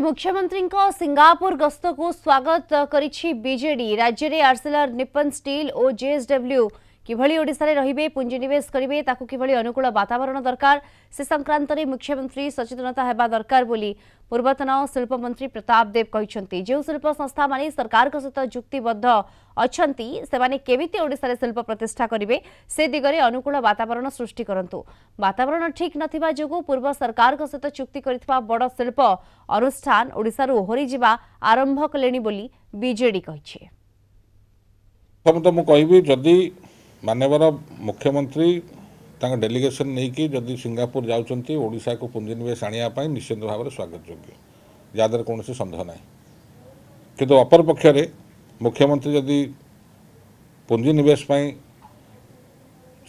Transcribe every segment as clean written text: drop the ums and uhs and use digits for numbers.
मुख्यमंत्री सिंगापुर गस्त को स्वागत करिछि बीजेडी। राज्य में आर्सेलर निप्पन स्टील और जेएसडब्ल्यू किभली ओडिशा रे रहिबे पुंजीनिवेश करिवे ताकू किभली अनुकूल वातावरण दरकार से संक्रांत में मुख्यमंत्री सचेतनता हेबा दरकार बोली पूर्वतन शिल्प मंत्री प्रताप देव कहिसंती। जो शिल्प संस्था माने सरकार के सहित जुक्तिबद्ध अछंती से माने केमिति ओडिशा रे शिल्प प्रतिष्ठा करिवे से दिगरे अनुकूल वातावरण सृष्टि करंतु। वातावरण ठीक नथिबा जोगु पूर्व सरकार के सहित चुक्ति करितबा बड़ शिल्प अनुष्ठान ओडिशा रो ओहरी जिबा आरंभ कलेनी बोली बीजेडी कहिछि। जदि मानवर मुख्यमंत्री डेलीगेशन नहीं कि जदि सिंगापुर जाउछंती ओडिशा को पुंजीनिवेश आनिया निश्चित भाव में स्वागत योग्य यादर कौन सन्देह ना किंतु अपर पक्षरे मुख्यमंत्री जदि पुंजीनिवेश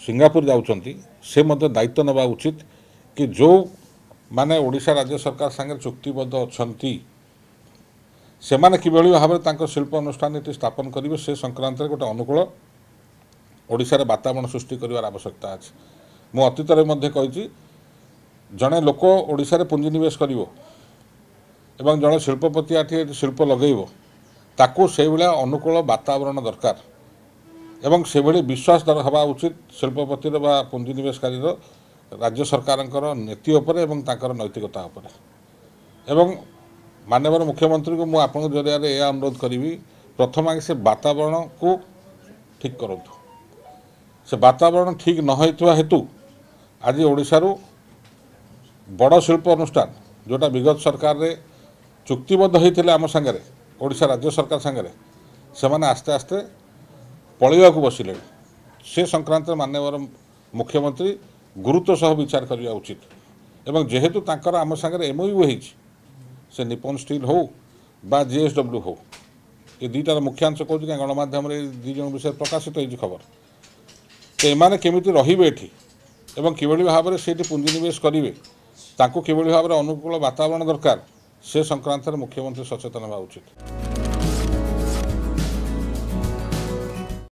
सिंगापुर जाउछंती से मध्य दायित्व नेबा उचित कि जो माने ओडिशा राज्य सरकार संगे चुक्तिबद्ध अछंती से माने किभली भाव में शिल्प अनुष्ठान स्थापन करेंगे से संक्रांत में गोटे अनुकूल ओडिशा रे वातावरण सृष्टि करिवार आवश्यकता अछि। मु अतीत कही जड़े लोक ओडिशा रे पुंजीनिवेश करिवो एवं जड़े शिल्पपति आठी शिल्प लगेइबो ताकू से भाया अनुकूल वातावरण दरकार एवं से भाई विश्वास हवा उचित शिल्पपति बा पुंजीनिवेशकारी राज्य सरकार नीति उपर एवं ताकर नैतिकता उपर एवं माननीय मुख्यमंत्री को मुझे आपन जरिया यह अनुरोध करी प्रथम आगे से वातावरण को ठीक करूँ से वातावरण ठीक न होइतवा हेतु आज ओडिशा रो बड़ शिल्प अनुष्ठान जोटा विगत सरकार रे चुक्तिबद्ध होइथिले आम संगे ओडिशा राज्य सरकार संगे से माने आस्ते आस्ते पलैया को बसिले से संक्रांत माननीय मुख्यमंत्री गुरुत्व सह विचार करिया उचित एवं जेहेतु तांकर आम संगे एमओयू होइछि से निप्पन स्टील हो बा जेएसडब्ल्यू हो ये दुईटार मुख्यांश कहूँ कि गणमाध्यम दी जन विषय प्रकाशित होती खबर तो एमाने केमिति रहिबे एठी एवं किभली भाव में सेठी पुंजीनिवेश करिवे तांको किभली भाव में अनुकूल वातावरण दरकार से संक्रांत में मुख्यमंत्री सचेतन होगा उचित।